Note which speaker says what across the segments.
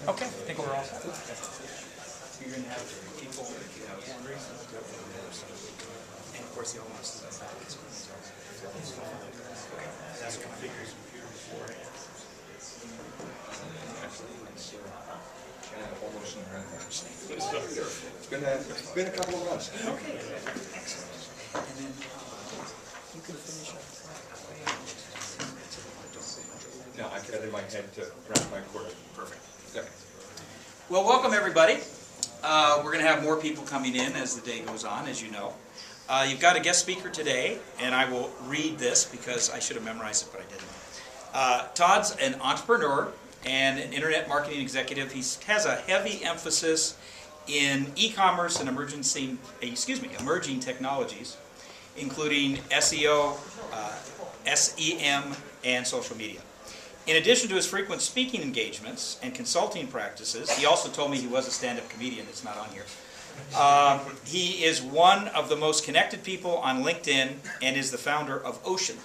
Speaker 1: Okay, I think we're all set. You're going to have people wondering. And of course, the old ones in the back. That's what figures
Speaker 2: Almost in It's been a couple of months.
Speaker 1: Okay, excellent. And then you can finish up.
Speaker 2: No, I've got it in my head to grab my cord.
Speaker 1: Perfect.
Speaker 2: Okay.
Speaker 1: Well, welcome everybody. We're going to have more people coming in as the day goes on, as you know. You've got a guest speaker today, and I will read this because I should have memorized it, but I didn't. Todd's an entrepreneur and an internet marketing executive. He has a heavy emphasis in e-commerce and emerging technologies, including SEO, SEM, and social media. In addition to his frequent speaking engagements and consulting practices, he also told me he was a stand-up comedian. It's not on here. He is one of the most connected people on LinkedIn and is the founder of Ocean,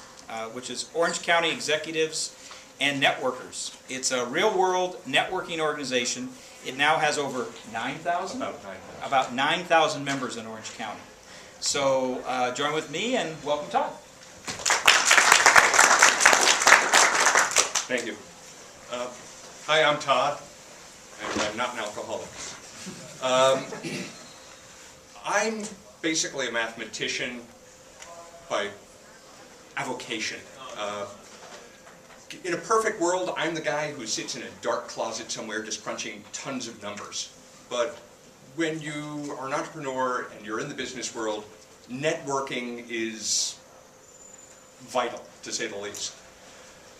Speaker 1: which is Orange County Executives and Networkers. It's a real-world networking organization. It now has over 9,000? About 9,000 members in Orange County. So join with me and welcome Todd.
Speaker 2: Thank you. Hi, I'm Todd, and I'm not an alcoholic. I'm basically a mathematician by avocation. In a perfect world, I'm the guy who sits in a dark closet somewhere just crunching tons of numbers. But when you are an entrepreneur and you're in the business world, networking is vital, to say the least.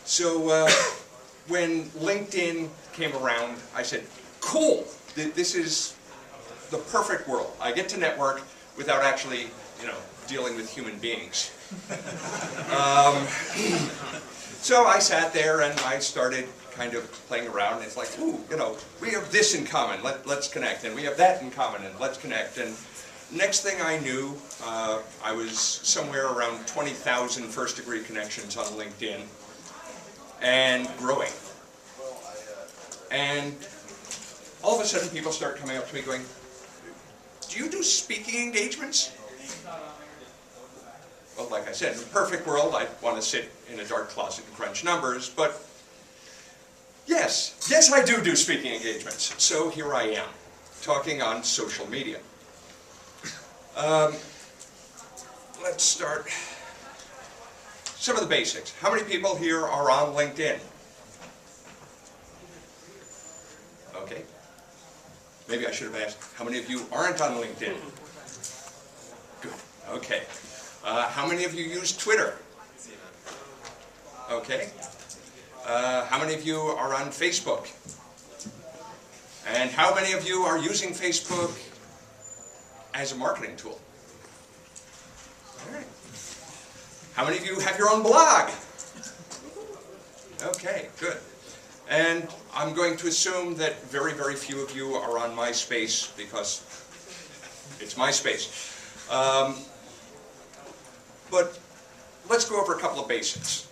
Speaker 2: So when LinkedIn came around, I said, cool, this is the perfect world. I get to network without actually, dealing with human beings. So I sat there and I started kind of playing around. It's like, ooh, we have this in common, let's connect. And we have that in common, and let's connect. And next thing I knew, I was somewhere around 20,000 first-degree connections on LinkedIn. And growing. And all of a sudden people start coming up to me going, do you do speaking engagements? Well, like I said, in a perfect world, I'd want to sit in a dark closet and crunch numbers, but yes, I do speaking engagements. So here I am, talking on social media. Let's start. Some of the basics. How many people here are on LinkedIn? Okay. Maybe I should have asked, how many of you aren't on LinkedIn? Good. Okay. How many of you use Twitter? Okay. How many of you are on Facebook? And how many of you are using Facebook as a marketing tool? All right. How many of you have your own blog? Okay, good. And I'm going to assume that very, very few of you are on MySpace because it's MySpace. But let's go over a couple of basics.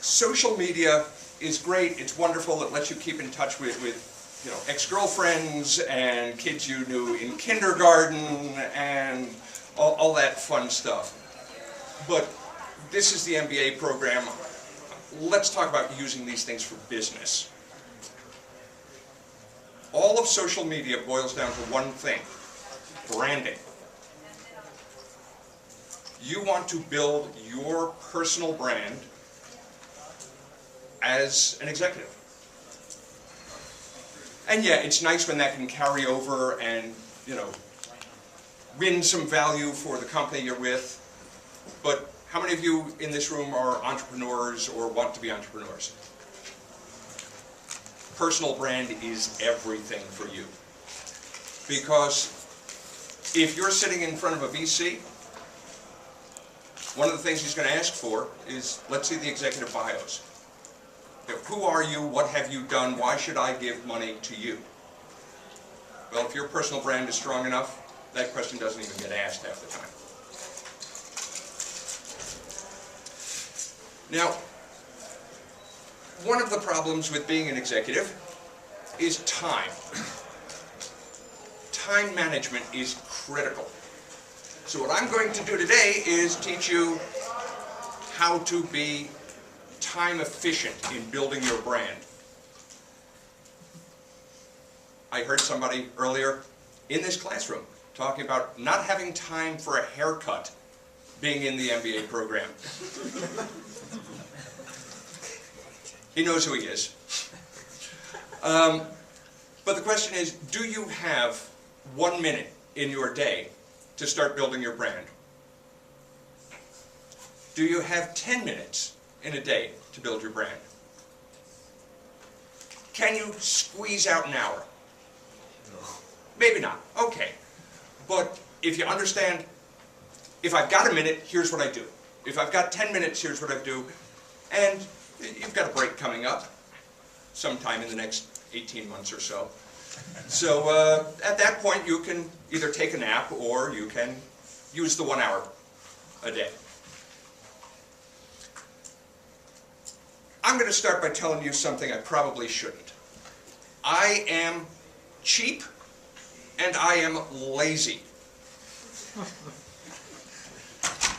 Speaker 2: Social media is great. It's wonderful. It lets you keep in touch with ex-girlfriends and kids you knew in kindergarten and all that fun stuff. But this is the MBA program. Let's talk about using these things for business. All of social media boils down to one thing: branding. You want to build your personal brand as an executive. And yeah, it's nice when that can carry over and, win some value for the company you're with. But how many of you in this room are entrepreneurs or want to be entrepreneurs? Personal brand is everything for you. Because if you're sitting in front of a VC, one of the things he's going to ask for is, let's see the executive bios. Who are you? What have you done? Why should I give money to you? Well, if your personal brand is strong enough, that question doesn't even get asked half the time. Now, one of the problems with being an executive is time. Time management is critical. So what I'm going to do today is teach you how to be time efficient in building your brand. I heard somebody earlier in this classroom talking about not having time for a haircut being in the MBA program. He knows who he is. But the question is, do you have 1 minute in your day to start building your brand? Do you have 10 minutes in a day to build your brand? Can you squeeze out an hour? Maybe not. Okay. But if you understand, if I've got a minute, here's what I do. If I've got 10 minutes, here's what I do. And you've got a break coming up sometime in the next 18 months or so. So at that point, you can either take a nap or you can use the 1 hour a day. I'm going to start by telling you something I probably shouldn't. I am cheap and I am lazy.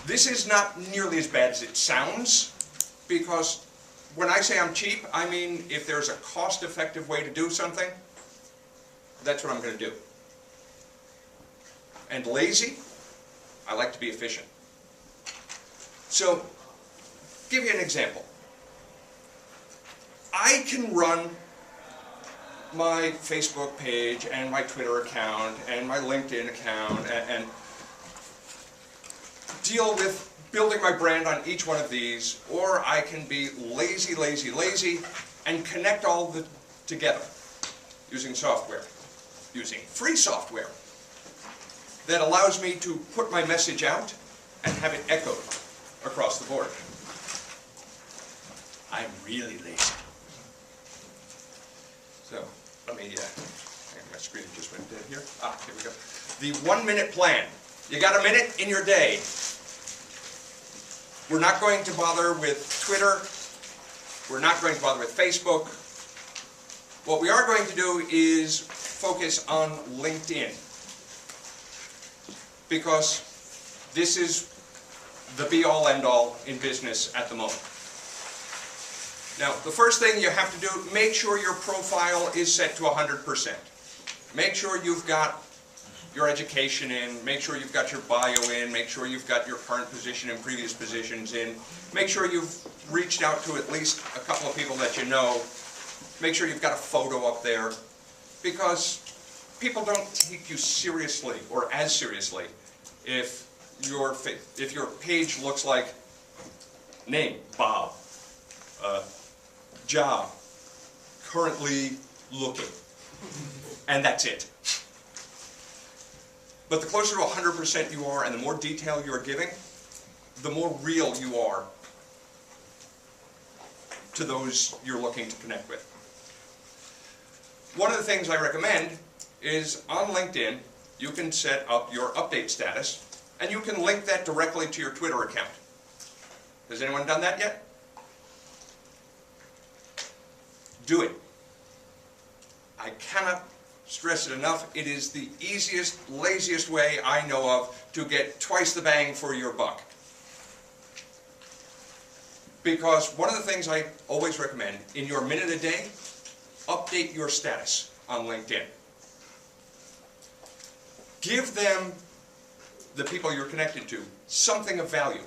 Speaker 2: This is not nearly as bad as it sounds, because when I say I'm cheap, I mean if there's a cost-effective way to do something, that's what I'm going to do. And lazy, I like to be efficient. So, give you an example. I can run my Facebook page and my Twitter account and my LinkedIn account and deal with building my brand on each one of these, or I can be lazy, lazy, lazy and connect all the together using software, using free software that allows me to put my message out and have it echoed across the board. I'm really lazy. So, let me, hang on, my screen just went dead here. Ah, here we go. The 1 minute plan. You got a minute in your day. We're not going to bother with Twitter. We're not going to bother with Facebook. What we are going to do is focus on LinkedIn, because this is the be-all, end-all in business at the moment. Now, the first thing you have to do, make sure your profile is set to 100%. Make sure you've got your education in, make sure you've got your bio in, make sure you've got your current position and previous positions in, make sure you've reached out to at least a couple of people that you know, make sure you've got a photo up there, because people don't take you seriously or as seriously if your page looks like name, Bob, job, currently looking, and that's it. But the closer to 100% you are and the more detail you are giving, the more real you are to those you're looking to connect with. One of the things I recommend is on LinkedIn, you can set up your update status and you can link that directly to your Twitter account. Has anyone done that yet? Do it. I cannot stress it enough. It is the easiest, laziest way I know of to get twice the bang for your buck. Because one of the things I always recommend, in your minute a day, update your status on LinkedIn. Give them, the people you're connected to, something of value.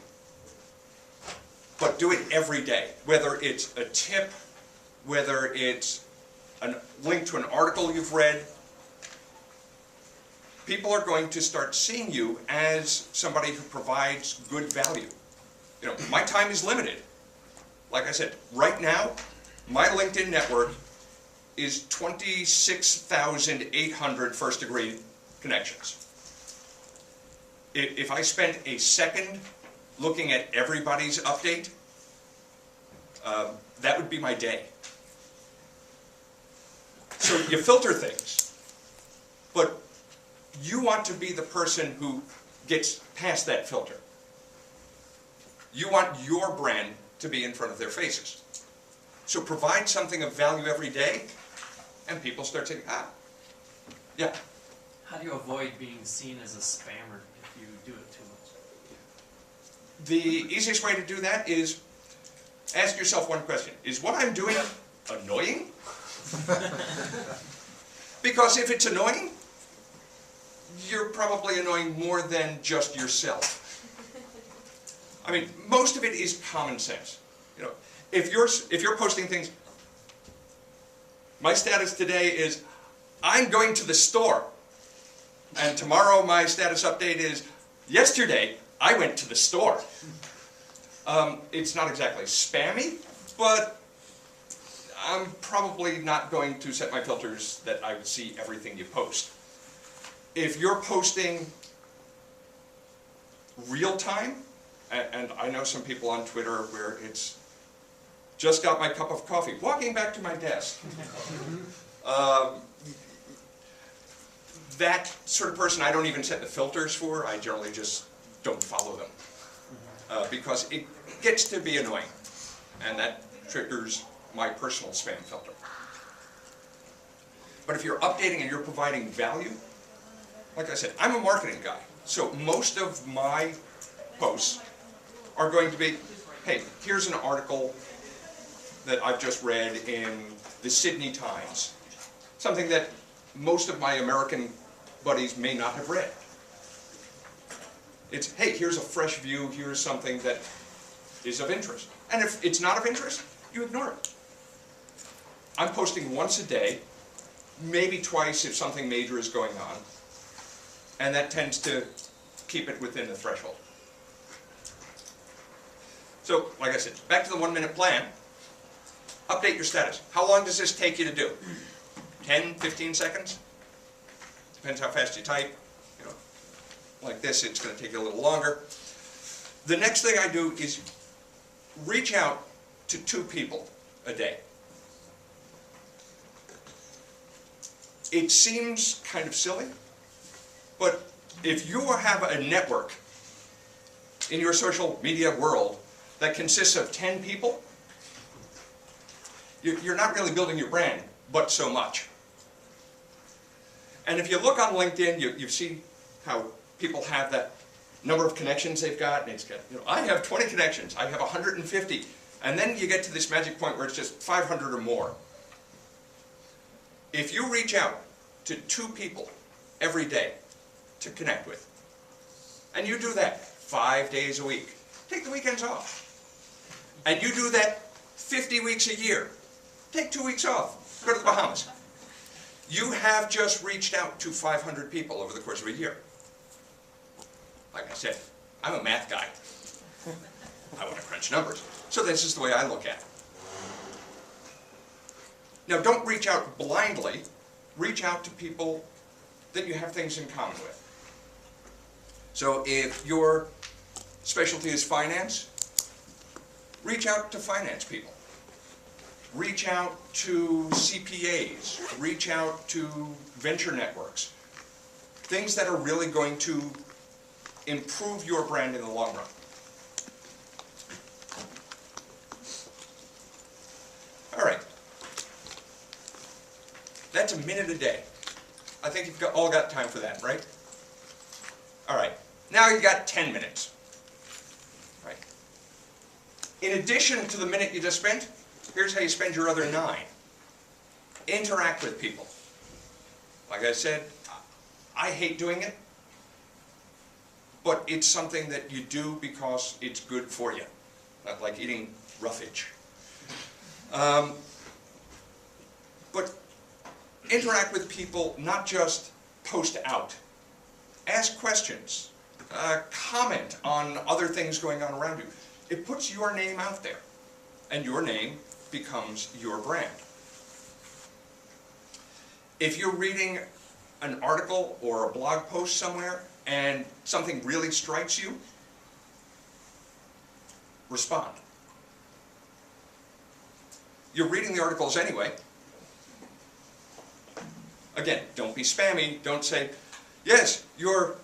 Speaker 2: But do it every day, whether it's a tip, whether it's a link to an article you've read. People are going to start seeing you as somebody who provides good value. You know, my time is limited. Like I said, right now, my LinkedIn network is 26,800 first-degree connections. If I spent a second looking at everybody's update, that would be my day. So you filter things, but you want to be the person who gets past that filter. You want your brand to be in front of their faces. So provide something of value every day, and people start saying, yeah.
Speaker 3: How do you avoid being seen as a spammer if you do it too much?
Speaker 2: The easiest way to do that is ask yourself one question. Is what I'm doing annoying? Because if it's annoying, you're probably annoying more than just yourself. I mean, most of it is common sense. You know, if you're posting things, my status today is, I'm going to the store. And tomorrow my status update is, yesterday I went to the store. It's not exactly spammy, but I'm probably not going to set my filters that I would see everything you post. If you're posting real time, and I know some people on Twitter where it's just got my cup of coffee, walking back to my desk. That sort of person I don't even set the filters for. I generally just don't follow them. Because it gets to be annoying. And that triggers my personal spam filter. But if you're updating and you're providing value, like I said, I'm a marketing guy. So most of my posts are going to be, hey, here's an article that I've just read in the Sydney Times. Something that most of my American buddies may not have read. It's, hey, here's a fresh view, here's something that is of interest. And if it's not of interest, you ignore it. I'm posting once a day, maybe twice if something major is going on, and that tends to keep it within the threshold. So, like I said, back to the 1-minute plan. Update your status. How long does this take you to do? 10, 15 seconds? Depends how fast you type. You know, like this, it's going to take you a little longer. The next thing I do is reach out to 2 people a day. It seems kind of silly, but if you have a network in your social media world that consists of 10 people, you're not really building your brand, but so much. And if you look on LinkedIn, you see how people have that number of connections they've got, and it's got, you know, I have 20 connections, I have 150, and then you get to this magic point where it's just 500 or more. If you reach out to 2 people every day to connect with, and you do that 5 days a week, take the weekends off, and you do that 50 weeks a year, take 2 weeks off, go to the Bahamas. You have just reached out to 500 people over the course of a year. Like I said, I'm a math guy. I want to crunch numbers. So this is the way I look at it. Now, don't reach out blindly. Reach out to people that you have things in common with. So if your specialty is finance, reach out to finance people. Reach out to CPAs. Reach out to venture networks. Things that are really going to improve your brand in the long run. All right. That's a minute a day. I think you've all got time for that, right? All right. Now you've got 10 minutes. Right. In addition to the minute you just spent, here's how you spend your other 9. Interact with people. Like I said, I hate doing it, but it's something that you do because it's good for you. Not like eating roughage. But interact with people, not just post out. Ask questions. Comment on other things going on around you. It puts your name out there, and your name becomes your brand. If you're reading an article or a blog post somewhere and something really strikes you, respond. You're reading the articles anyway. Again, don't be spammy. Don't say, yes, your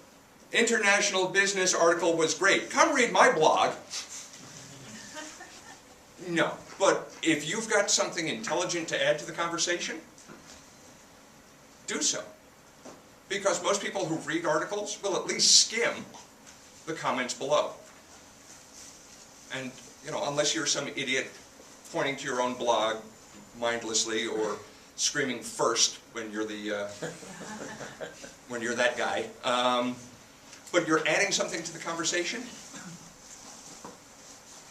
Speaker 2: international business article was great. Come read my blog. No, but if you've got something intelligent to add to the conversation, do so. Because most people who read articles will at least skim the comments below. And, you know, unless you're some idiot pointing to your own blog mindlessly or screaming first when you're the when you're that guy, but you're adding something to the conversation,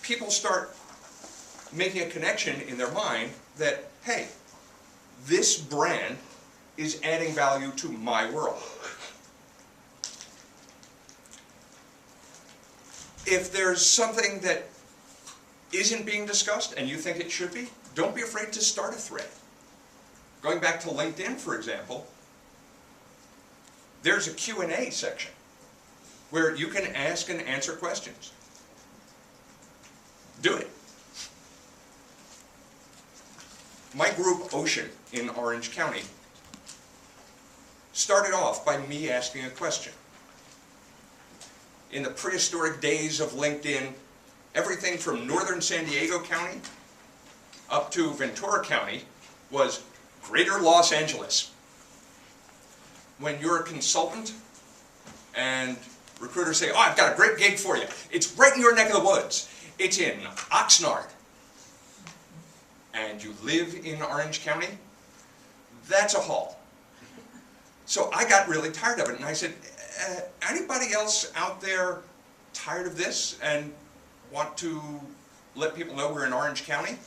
Speaker 2: people start making a connection in their mind that, hey, this brand is adding value to my world. If there's something that isn't being discussed and you think it should be, don't be afraid to start a thread. Going back to LinkedIn, for example, there's a Q&A section where you can ask and answer questions. Do it. My group, Ocean, in Orange County, started off by me asking a question. In the prehistoric days of LinkedIn, everything from northern San Diego County up to Ventura County was Greater Los Angeles. When you're a consultant and recruiters say, oh, I've got a great gig for you. It's right in your neck of the woods. It's in Oxnard. And you live in Orange County, that's a haul. So I got really tired of it, and I said, anybody else out there tired of this and want to let people know we're in Orange County?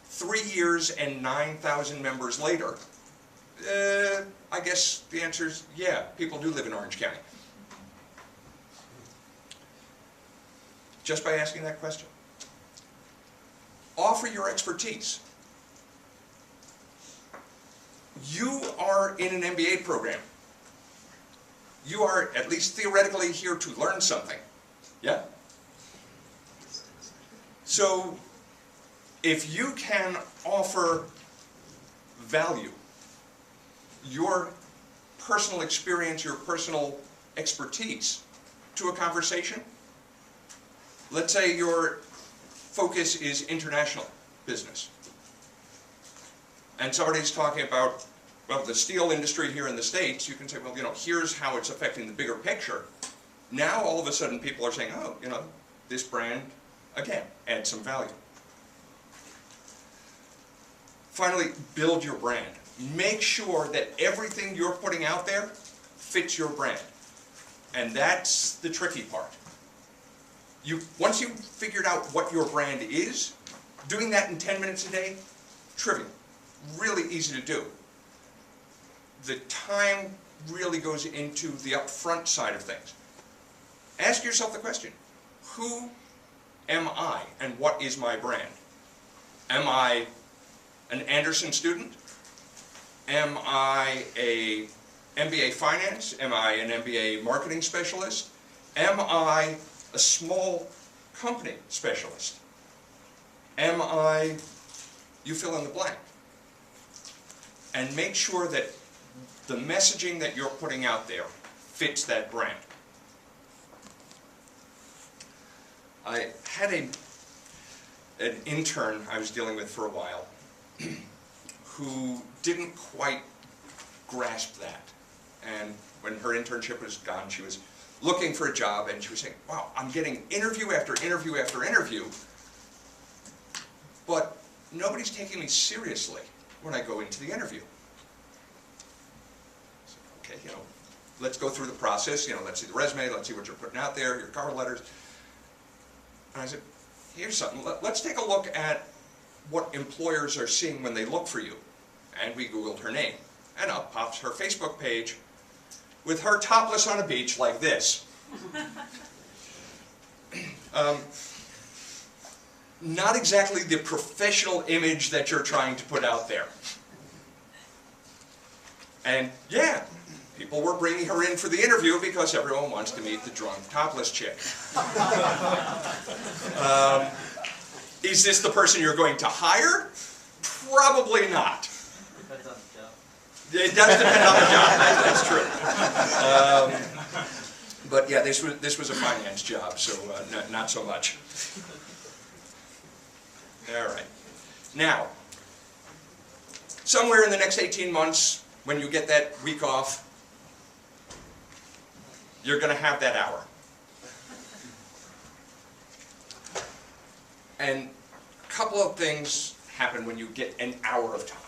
Speaker 2: 3 years and 9,000 members later, I guess the answer is yeah, people do live in Orange County. Just by asking that question. Offer your expertise. You are in an MBA program. You are, at least theoretically, here to learn something. Yeah? So, if you can offer value, your personal experience, your personal expertise to a conversation, let's say your focus is international business, and somebody's talking about, well, the steel industry here in the States, you can say, well, you know, here's how it's affecting the bigger picture. Now all of a sudden people are saying, oh, you know, this brand, again, adds some value. Finally, build your brand. Make sure that everything you're putting out there fits your brand. And that's the tricky part. Once you've figured out what your brand is, doing that in 10 minutes a day, trivial. Really easy to do. The time really goes into the upfront side of things. Ask yourself the question, who am I and what is my brand? Am I an Anderson student? Am I a MBA finance? Am I an MBA marketing specialist? Am I a small company specialist? Am I, you fill in the blank. And make sure that the messaging that you're putting out there fits that brand. I had an intern I was dealing with for a while who didn't quite grasp that. And when her internship was gone, she was looking for a job, and she was saying, wow, I'm getting interview after interview after interview, but nobody's taking me seriously when I go into the interview. So, okay, you know, let's go through the process, you know, let's see the resume, let's see what you're putting out there, your cover letters. And I said, here's something, let's take a look at what employers are seeing when they look for you. And we Googled her name, and up pops her Facebook page with her topless on a beach like this. Not exactly the professional image that you're trying to put out there. And yeah, people were bringing her in for the interview because everyone wants to meet the drunk topless chick. Is this the person you're going to hire? Probably not.
Speaker 3: Depends on the job.
Speaker 2: It does depend on the job, that's true. But yeah, this was a finance job, so not so much. All right. Now, somewhere in the next 18 months, when you get that week off, you're going to have that hour. And a couple of things happen when you get an hour of time.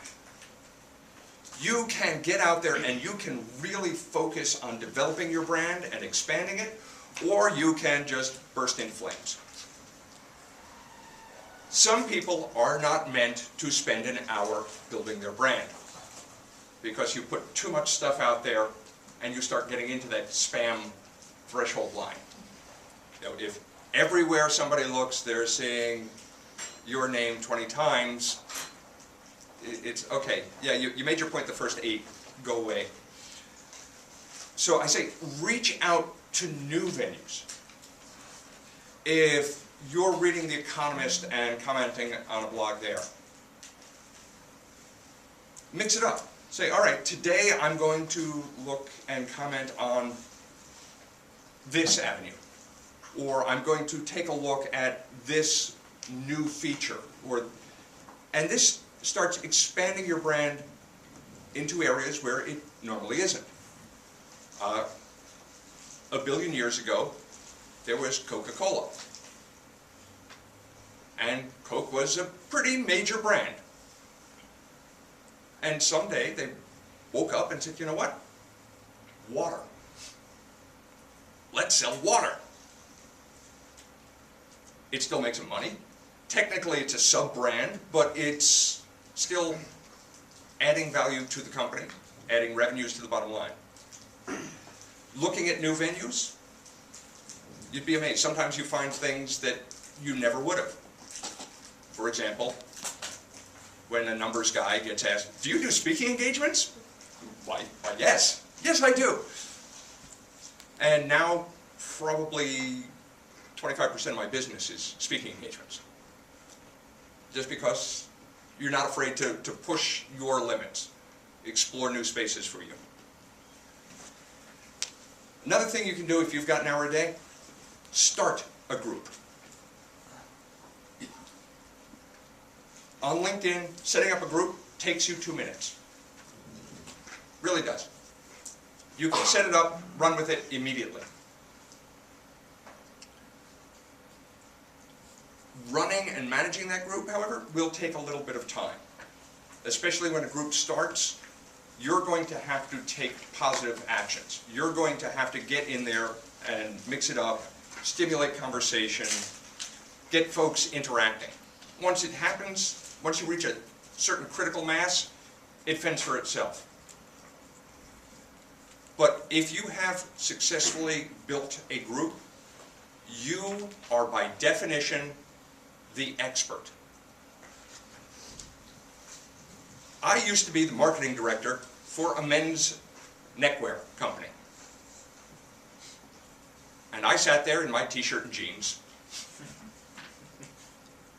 Speaker 2: You can get out there and you can really focus on developing your brand and expanding it, or you can just burst in flames. Some people are not meant to spend an hour building their brand, because you put too much stuff out there and you start getting into that spam threshold line. You know, if everywhere somebody looks, they're seeing your name 20 times, it's okay. Yeah, you made your point the first 8, go away. So I say reach out to new venues. If you're reading The Economist and commenting on a blog there, mix it up. Say, all right, today I'm going to look and comment on this avenue, or I'm going to take a look at this new feature, and this starts expanding your brand into areas where it normally isn't. A billion years ago, there was Coca-Cola, and Coke was a pretty major brand. And someday they woke up and said, you know what? Water. Let's sell water. It still makes some money. Technically it's a sub-brand, but it's still adding value to the company, adding revenues to the bottom line. Looking at new venues, you'd be amazed. Sometimes you find things that you never would have. For example, when a numbers guy gets asked, do you do speaking engagements? Why yes. Yes, I do. And now, probably 25% of my business is speaking engagements. Just because you're not afraid to push your limits, explore new spaces for you. Another thing you can do if you've got an hour a day, start a group. On LinkedIn, setting up a group takes you 2 minutes. Really does. You can set it up, run with it immediately. Running and managing that group, however, will take a little bit of time. Especially when a group starts, you're going to have to take positive actions. You're going to have to get in there and mix it up, stimulate conversation, get folks interacting. Once it happens, once you reach a certain critical mass, it fends for itself. But if you have successfully built a group, you are by definition the expert. I used to be the marketing director for a men's neckwear company. And I sat there in my t-shirt and jeans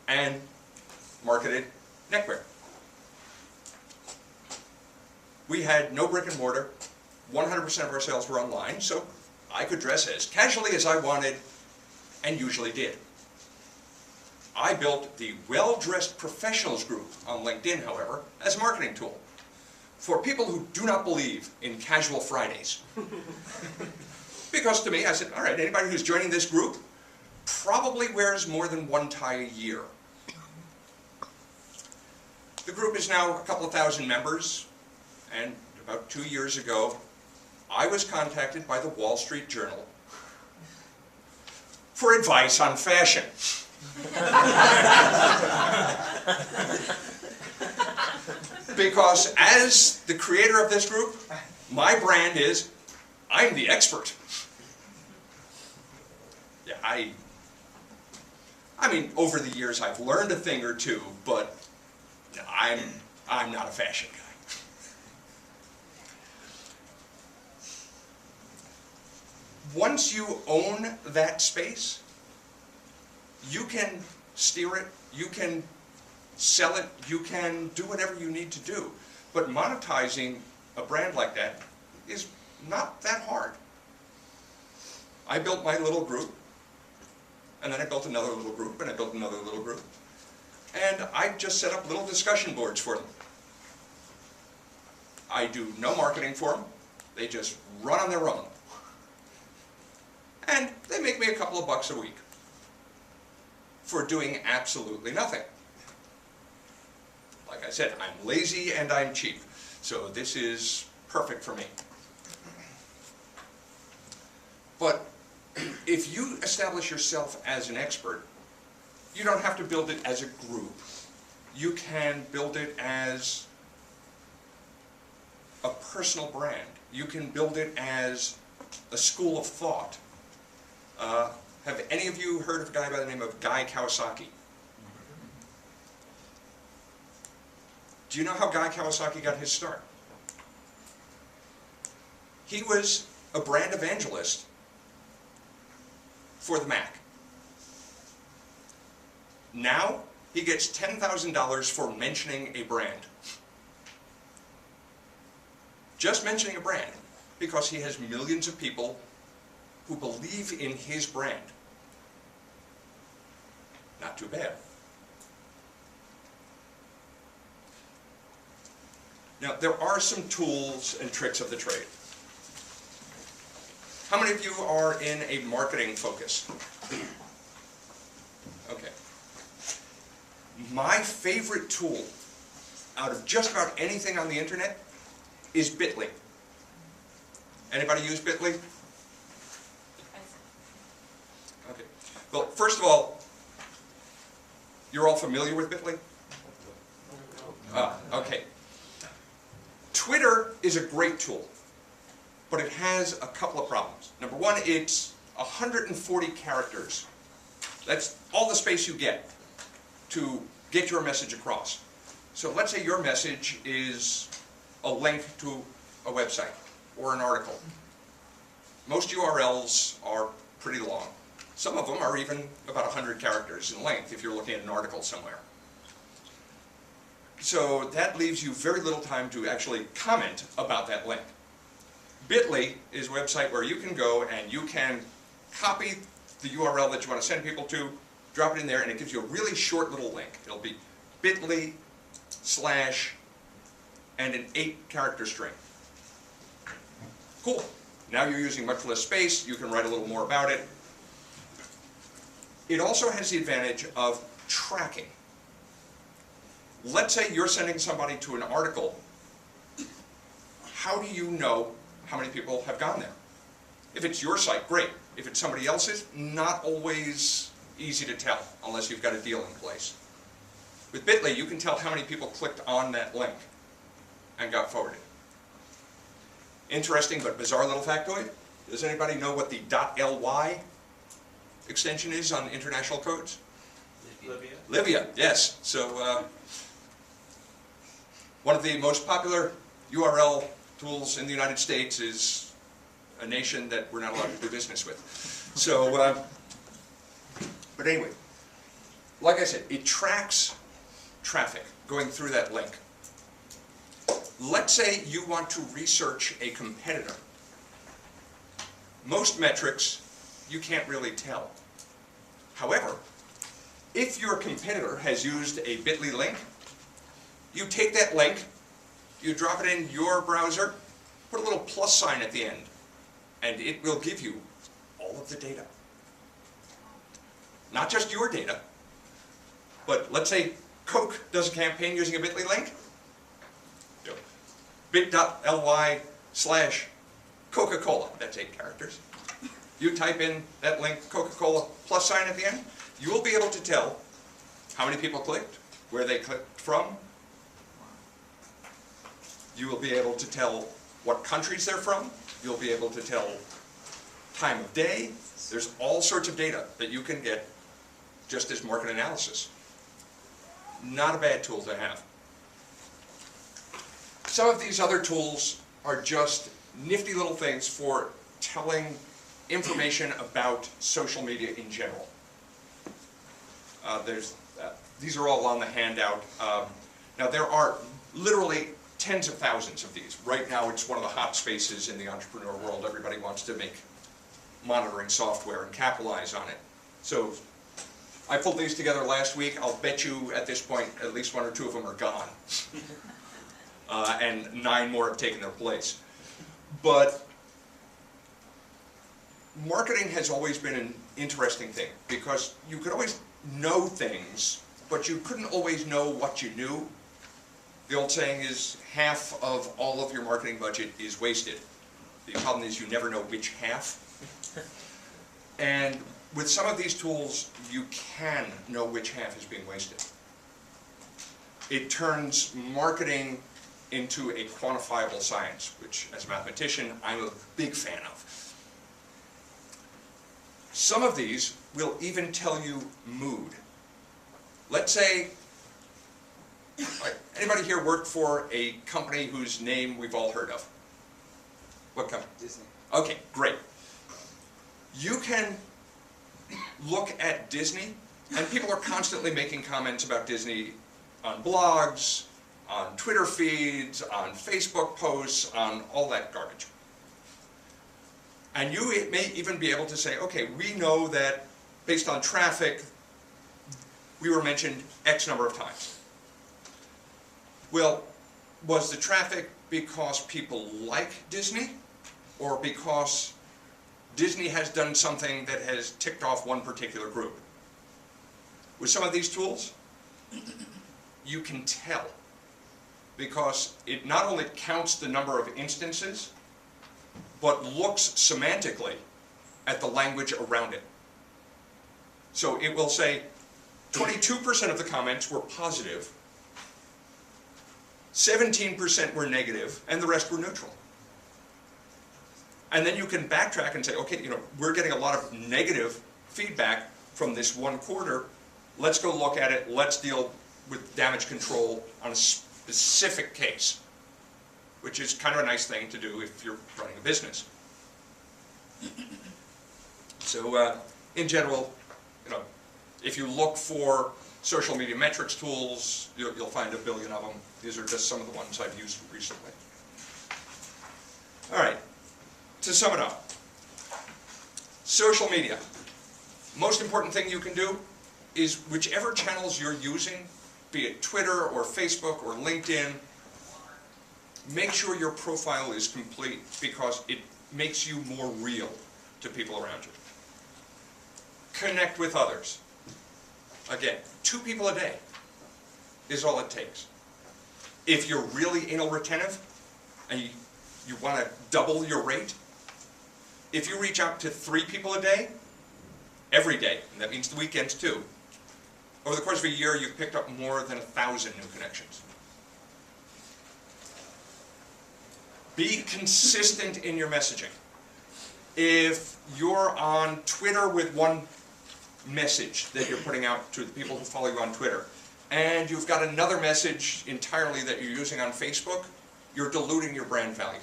Speaker 2: and marketed neckwear. We had no brick and mortar, 100% of our sales were online, so I could dress as casually as I wanted and usually did. I built the Well-Dressed Professionals group on LinkedIn, however, as a marketing tool for people who do not believe in casual Fridays. Because to me, I said, all right, anybody who's joining this group probably wears more than one tie a year. The group is now a couple of thousand members, and about 2 years ago, I was contacted by the Wall Street Journal for advice on fashion. Because as the creator of this group, my brand is, I'm the expert. Yeah, I mean, over the years I've learned a thing or two, but I'm not a fashion guy. Once you own that space, you can steer it, you can sell it, you can do whatever you need to do. But monetizing a brand like that is not that hard. I built my little group, and then I built another little group, and I built another little group. And I just set up little discussion boards for them. I do no marketing for them. They just run on their own. And they make me a couple of bucks a week for doing absolutely nothing. Like I said, I'm lazy and I'm cheap. So this is perfect for me. But if you establish yourself as an expert, you don't have to build it as a group. You can build it as a personal brand. You can build it as a school of thought. Have any of you heard of a guy by the name of Guy Kawasaki? Do you know how Guy Kawasaki got his start? He was a brand evangelist for the Mac. Now, he gets $10,000 for mentioning a brand. Just mentioning a brand, because he has millions of people who believe in his brand. Not too bad. Now, there are some tools and tricks of the trade. How many of you are in a marketing focus? Okay. My favorite tool out of just about anything on the internet is Bitly. Anybody use Bitly? Okay. Well, first of all, you're all familiar with Bitly? Okay. Twitter is a great tool, but it has a couple of problems. Number one, it's 140 characters. That's all the space you get to get your message across. So let's say your message is a link to a website or an article. Most URLs are pretty long. Some of them are even about 100 characters in length if you're looking at an article somewhere. So that leaves you very little time to actually comment about that link. Bitly is a website where you can go and you can copy the URL that you want to send people to, drop it in there, and it gives you a really short little link. It'll be bit.ly/ and an 8-character string. Cool. Now you're using much less space. You can write a little more about it. It also has the advantage of tracking. Let's say you're sending somebody to an article. How do you know how many people have gone there? If it's your site, great. If it's somebody else's, not always easy to tell unless you've got a deal in place. With Bitly, you can tell how many people clicked on that link and got forwarded. Interesting but bizarre little factoid. Does anybody know what the .ly extension is on international codes?
Speaker 1: Libya.
Speaker 2: Libya, yes. So one of the most popular URL tools in the United States is a nation that we're not allowed to do business with. So, but anyway, like I said, it tracks traffic going through that link. Let's say you want to research a competitor. Most metrics you can't really tell. However, if your competitor has used a Bitly link, you take that link, you drop it in your browser, put a little plus sign at the end, and it will give you all of the data. Not just your data, but let's say Coke does a campaign using a Bitly link. bit.ly/Coca-Cola, that's 8 characters. You type in that link, Coca-Cola plus sign at the end, you will be able to tell how many people clicked, where they clicked from. You will be able to tell what countries they're from. You'll be able to tell time of day. There's all sorts of data that you can get just as market analysis. Not a bad tool to have. Some of these other tools are just nifty little things for telling information about social media in general. These are all on the handout. Now there are literally tens of thousands of these. Right now it's one of the hot spaces in the entrepreneur world. Everybody wants to make monitoring software and capitalize on it. So I pulled these together last week. I'll bet you at this point at least 1 or 2 of them are gone. and 9 more have taken their place. But marketing has always been an interesting thing, because you could always know things, but you couldn't always know what you knew. The old saying is, half of all of your marketing budget is wasted. The problem is you never know which half. And with some of these tools, you can know which half is being wasted. It turns marketing into a quantifiable science, which as a mathematician, I'm a big fan of. Some of these will even tell you mood. Let's say, anybody here worked for a company whose name we've all heard of? What company?
Speaker 4: Disney.
Speaker 2: Okay, great. You can look at Disney, and people are constantly making comments about Disney on blogs, on Twitter feeds, on Facebook posts, on all that garbage. And you may even be able to say, okay, we know that based on traffic, we were mentioned X number of times. Well, was the traffic because people like Disney, or because Disney has done something that has ticked off one particular group? With some of these tools, you can tell, because it not only counts the number of instances, but looks semantically at the language around it. So it will say 22% of the comments were positive, 17% were negative, and the rest were neutral. And then you can backtrack and say, okay, we're getting a lot of negative feedback from this one quarter. Let's go look at it. Let's deal with damage control on a specific case, which is kind of a nice thing to do if you're running a business. So in general, if you look for social media metrics tools, you'll find a billion of them. These are just some of the ones I've used recently. All right, to sum it up, social media. Most important thing you can do is whichever channels you're using, be it Twitter or Facebook or LinkedIn, make sure your profile is complete, because it makes you more real to people around you. Connect with others. Again, 2 people a day is all it takes. If you're really anal retentive and you want to double your rate, if you reach out to 3 people a day, every day, and that means the weekends too, over the course of a year, you've picked up more than 1,000 new connections. Be consistent in your messaging. If you're on Twitter with one message that you're putting out to the people who follow you on Twitter, and you've got another message entirely that you're using on Facebook, you're diluting your brand value.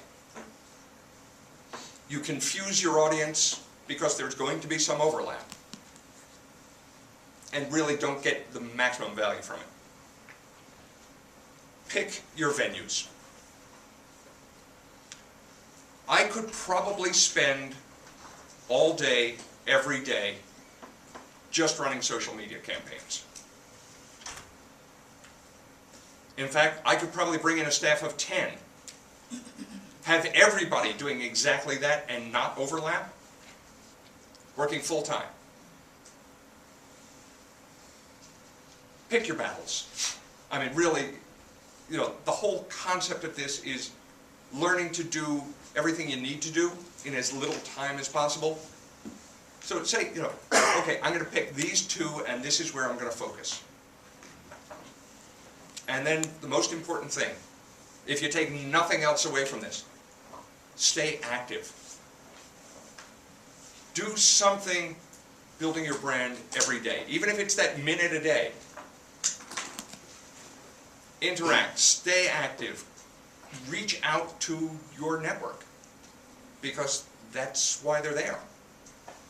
Speaker 2: You confuse your audience because there's going to be some overlap, and really don't get the maximum value from it. Pick your venues. I could probably spend all day, every day, just running social media campaigns. In fact, I could probably bring in a staff of 10, have everybody doing exactly that and not overlap, working full-time. Pick your battles. I mean, really, the whole concept of this is learning to do everything you need to do in as little time as possible. So say, okay, I'm going to pick these 2 and this is where I'm going to focus. And then the most important thing, if you take nothing else away from this, stay active. Do something building your brand every day, even if it's that minute a day. Interact, stay active, reach out to your network, because that's why they're there.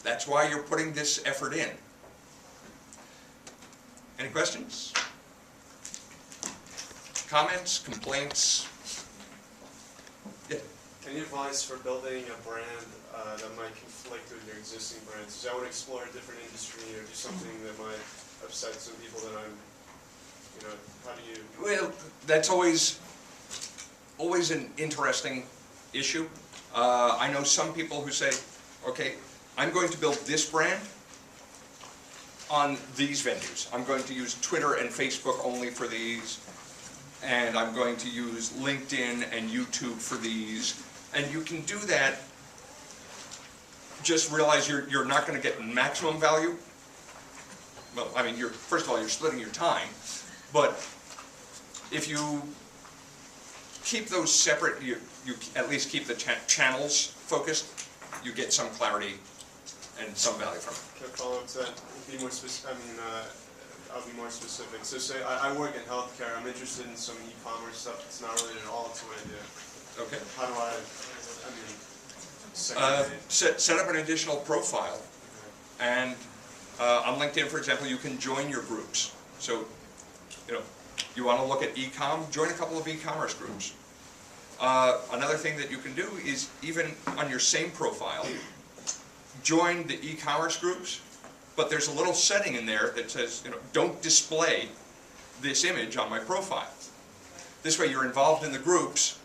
Speaker 2: That's why you're putting this effort in. Any questions? Comments? Complaints? Yeah.
Speaker 5: Any advice for building a brand that might conflict with your existing brands? Because I would explore a different industry or do something that might upset some people that I'm, how do you...
Speaker 2: Well, that's always always an interesting issue. I know some people who say, okay, I'm going to build this brand on these venues. I'm going to use Twitter and Facebook only for these, and I'm going to use LinkedIn and YouTube for these. And you can do that, just realize you're not going to get maximum value. Well, I mean, first of all, you're splitting your time, but if you keep those separate, you at least keep the channels focused, you get some clarity and some value from it.
Speaker 5: Can I follow up to that? Be more specific. I'll be more specific. So say I work in healthcare. I'm interested in some e-commerce stuff that's not related at all to what I do.
Speaker 2: Okay.
Speaker 5: How do segregate?
Speaker 2: Set up an additional profile, and on LinkedIn, for example, you can join your groups. So, you want to look at e-com, join a couple of e-commerce groups. Another thing that you can do is, even on your same profile, join the e-commerce groups, but there's a little setting in there that says, don't display this image on my profile. This way you're involved in the groups,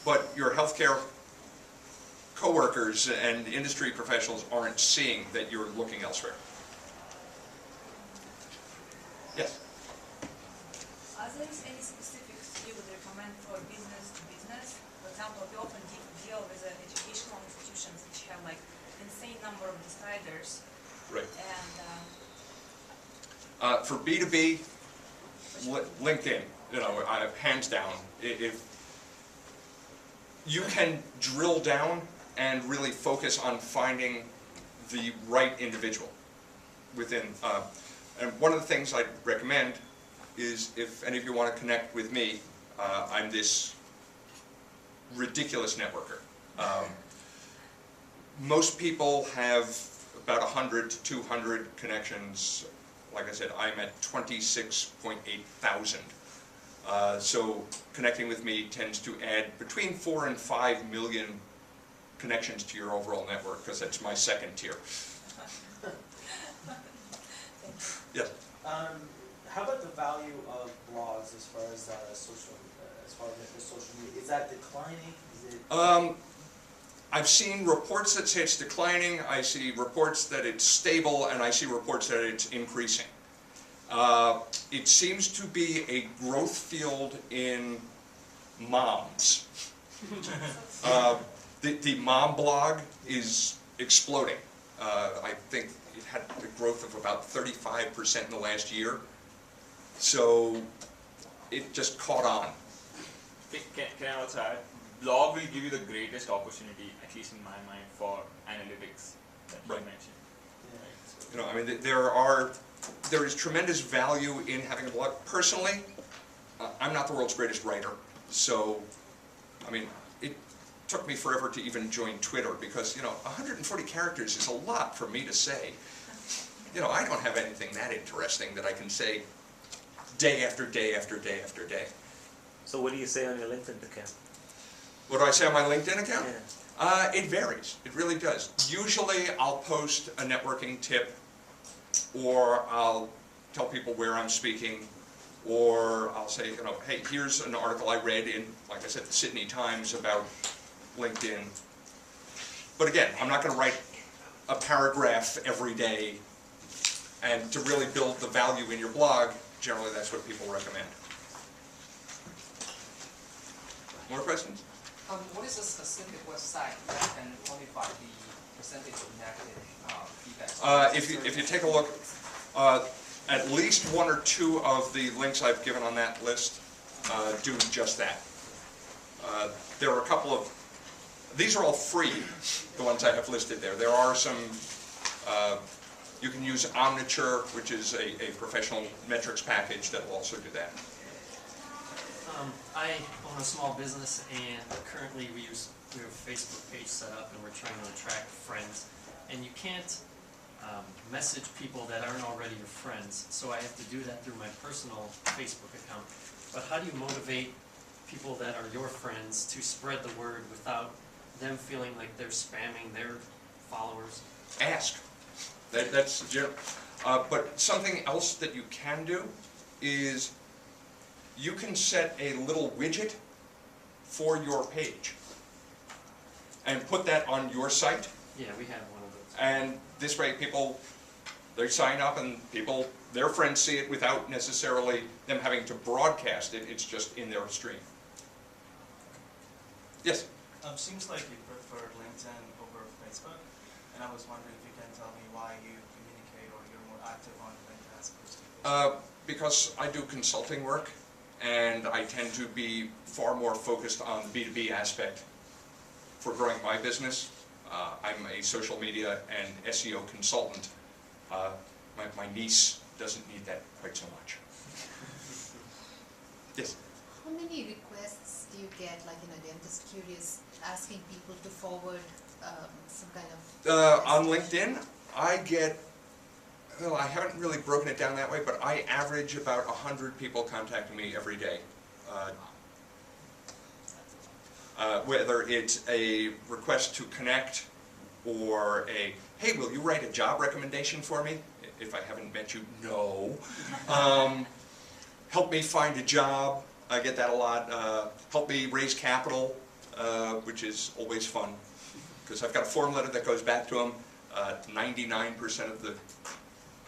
Speaker 2: but your healthcare coworkers and industry professionals aren't seeing that you're looking elsewhere. Yes?
Speaker 4: Are there any specifics you would recommend for business to business? For example, we often deal with educational institutions which have like insane number of deciders.
Speaker 2: Right.
Speaker 4: And
Speaker 2: for B2B, LinkedIn, hands down. If you can drill down and really focus on finding the right individual within, and one of the things I'd recommend is, if any of you want to connect with me, I'm this ridiculous networker. Most people have about 100 to 200 connections. Like I said, I'm at 26.8 thousand. So connecting with me tends to add between 4 and 5 million connections to your overall network, because that's my second tier. Yes.
Speaker 6: How about the value of blogs as far as social media? Is that declining? Is it?
Speaker 2: I've seen reports that say it's declining. I see reports that it's stable, and I see reports that it's increasing. It seems to be a growth field in moms. The mom blog is exploding. I think it had a growth of about 35% in the last year. So it just caught on.
Speaker 7: Can I also add? Blog will give you the greatest opportunity, at least in my mind, for analytics that you
Speaker 2: Right.
Speaker 7: mentioned.
Speaker 2: There is tremendous value in having a blog. Personally, I'm not the world's greatest writer, so, it took me forever to even join Twitter, because, 140 characters is a lot for me to say. I don't have anything that interesting that I can say day after day after day after day.
Speaker 8: So what do you say on your LinkedIn account?
Speaker 2: What do I say on my LinkedIn account?
Speaker 8: Yeah.
Speaker 2: It varies. It really does. Usually I'll post a networking tip, or I'll tell people where I'm speaking, or I'll say, hey, here's an article I read in, like I said, the Sydney Times about LinkedIn. But again, I'm not going to write a paragraph every day, and to really build the value in your blog, generally that's what people recommend. More questions?
Speaker 9: What is a specific website that can quantify the percentage of negative feedback?
Speaker 2: If you take a look, at least one or two of the links I've given on that list do just that. There are a couple of, these are all free, the ones I have listed there. There are some, you can use Omniture, which is a professional metrics package that will also do that.
Speaker 3: I own a small business, and currently we have a Facebook page set up, and we're trying to attract friends. And you can't message people that aren't already your friends, so I have to do that through my personal Facebook account. But how do you motivate people that are your friends to spread the word without them feeling like they're spamming their followers?
Speaker 2: Ask. That's general. But something else that you can do is you can set a little widget for your page and put that on your site.
Speaker 3: Yeah, we have one of those.
Speaker 2: And this way people, they sign up and people, their friends see it without necessarily them having to broadcast it. It's just in their stream. Yes?
Speaker 6: Seems like you prefer LinkedIn over Facebook, and I was wondering if you can tell me why you communicate or you're more active on LinkedIn as opposed to Facebook.
Speaker 2: Because I do consulting work, and I tend to be far more focused on the B2B aspect for growing my business. I'm a social media and SEO consultant. My niece doesn't need that quite so much. Yes?
Speaker 10: How many requests do you get, like, I'm just curious, asking people to forward some kind of...
Speaker 2: On LinkedIn, I get, well, I haven't really broken it down that way, but I average about 100 people contacting me every day. Whether it's a request to connect or a, hey, will you write a job recommendation for me? If I haven't met you, no. Help me find a job. I get that a lot. Help me raise capital, which is always fun, because I've got a form letter that goes back to them. 99% of the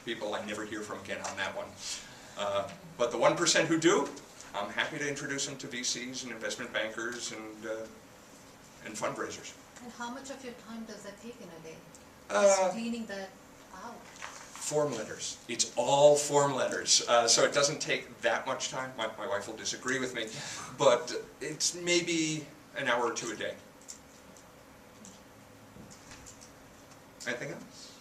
Speaker 2: people I never hear from again on that one. But the 1% who do, I'm happy to introduce them to VCs and investment bankers and fundraisers.
Speaker 10: And how much of your time does that take in a day?
Speaker 2: Uh,
Speaker 10: Just cleaning that out?
Speaker 2: Form letters. It's all form letters, so it doesn't take that much time. My wife will disagree with me, but it's maybe an hour or two a day. Anything else?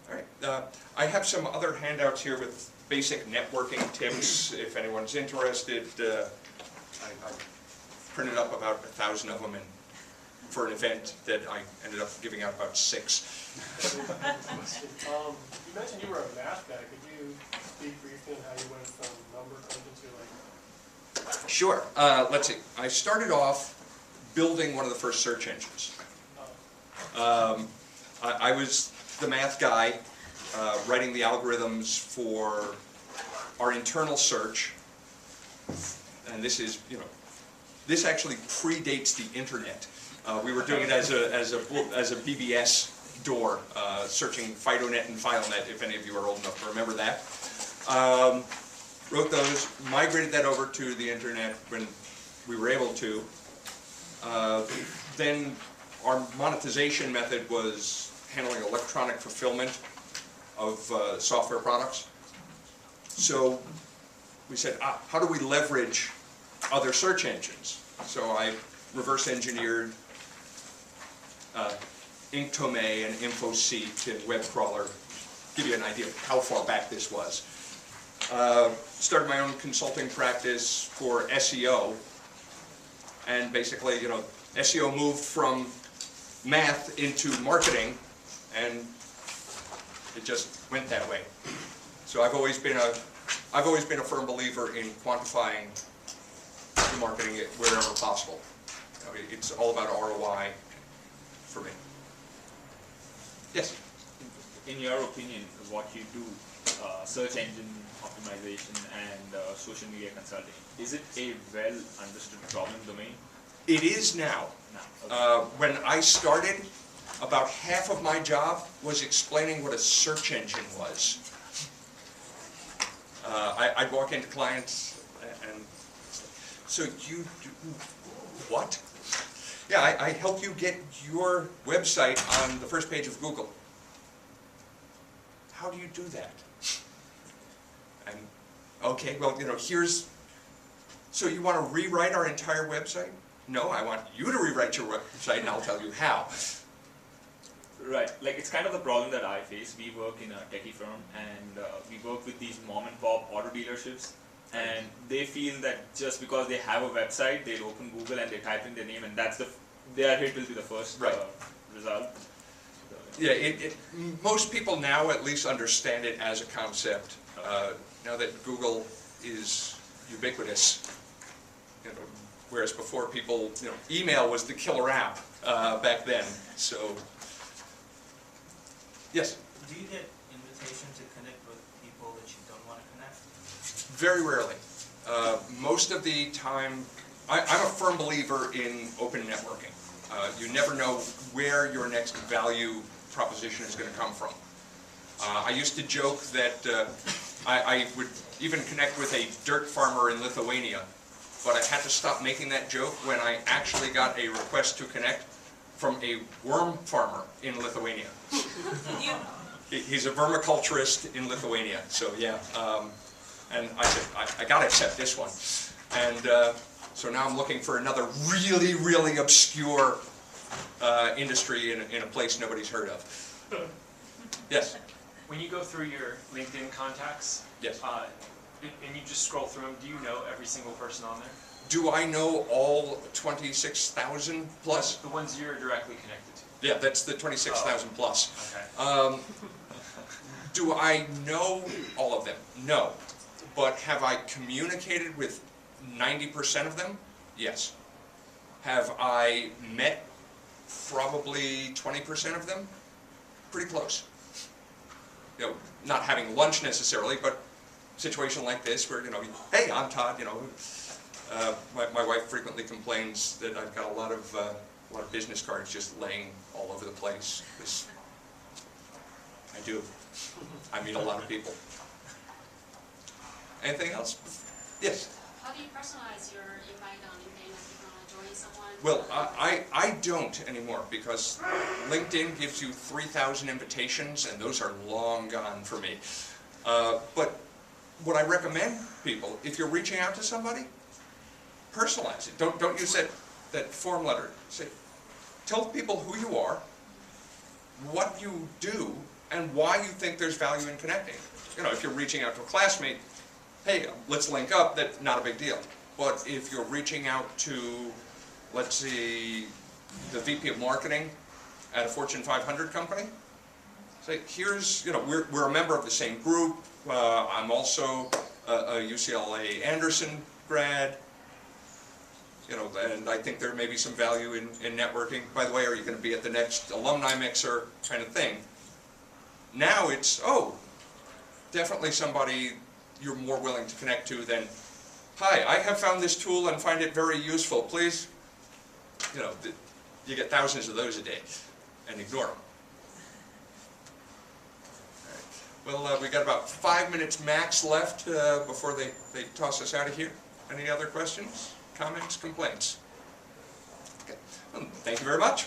Speaker 2: All right. I have some other handouts here with basic networking tips. If anyone's interested, I printed up about 1,000 of them for an event that I ended up giving out about 6.
Speaker 11: You mentioned you were a math guy. Could you speak briefly on how you went from number crunching to like...
Speaker 2: Sure. Let's see. I started off building one of the first search engines. I was the math guy, writing the algorithms for our internal search. And this is, this actually predates the internet. We were doing it as a BBS door, searching FidoNet and FileNet, if any of you are old enough to remember that. Wrote those, migrated that over to the internet when we were able to. Then our monetization method was handling electronic fulfillment of software products. So we said, how do we leverage other search engines? So I reverse engineered Inktomi and InfoSeek and WebCrawler, give you an idea of how far back this was. Started my own consulting practice for SEO, and basically, SEO moved from math into marketing, and it just went that way. So I've always been a firm believer in quantifying the marketing wherever possible. It's all about ROI for me. Yes?
Speaker 7: In your opinion, what you do, search engine optimization and social media consulting, is it a well understood problem domain?
Speaker 2: It is now.
Speaker 7: No. Okay.
Speaker 2: When I started, about half of my job was explaining what a search engine was. I'd walk into clients and, so you do what? Yeah, I help you get your website on the first page of Google. How do you do that? And, okay, well, here's, so you want to rewrite our entire website? No, I want you to rewrite your website and I'll tell you how.
Speaker 7: Right, like it's kind of the problem that I face. We work in a techie firm and we work with these mom and pop auto dealerships, and they feel that just because they have a website, they'll open Google and they type in their name and that's their hit will be the first result.
Speaker 2: Yeah, most people now at least understand it as a concept. Now that Google is ubiquitous, whereas before people, email was the killer app back then. So, yes?
Speaker 6: Do you get invitation to connect with people that you don't want to connect?
Speaker 2: Very rarely. Most most of the time, I'm a firm believer in open networking. You never know where your next value proposition is going to come from. I used to joke that I would even connect with a dirt farmer in Lithuania, but I had to stop making that joke when I actually got a request to connect from a worm farmer in Lithuania. He's a vermiculturist in Lithuania, so yeah. And I said, I gotta accept this one. And so now I'm looking for another really, really obscure industry in a place nobody's heard of. Yes?
Speaker 12: When you go through your LinkedIn contacts,
Speaker 2: Yes.
Speaker 12: And you just scroll through them, do you know every single person on there?
Speaker 2: Do I know all 26,000 plus?
Speaker 12: The ones you're directly connected to.
Speaker 2: Yeah, that's the 26,000 plus.
Speaker 12: Okay.
Speaker 2: Do I know all of them? No. But have I communicated with 90% of them? Yes. Have I met probably 20% of them? Pretty close. You know, not having lunch necessarily, but a situation like this where, you know, hey, I'm Todd, you know. My wife frequently complains that I've got a lot of business cards just laying all over the place. I do. I meet a lot of people. Anything else? Yes?
Speaker 13: How do you personalize your invite on LinkedIn if you want to join someone?
Speaker 2: Well, I don't anymore because LinkedIn gives you 3,000 invitations and those are long gone for me. But what I recommend people, if you're reaching out to somebody, personalize it. Don't use that form letter. Say, tell people who you are, what you do, and why you think there's value in connecting. You know, if you're reaching out to a classmate, hey, let's link up, that's not a big deal. But if you're reaching out to, let's see, the VP of marketing at a Fortune 500 company, say, here's, you know, we're a member of the same group, I'm also a UCLA Anderson grad, you know, and I think there may be some value in networking. By the way, are you going to be at the next alumni mixer kind of thing? Now it's, oh, definitely somebody you're more willing to connect to than, hi, I have found this tool and find it very useful. Please, you know, you get thousands of those a day, and ignore them. All right. Well, we got about 5 minutes max left before they toss us out of here. Any other questions, comments, complaints? Okay. Well, thank you very much.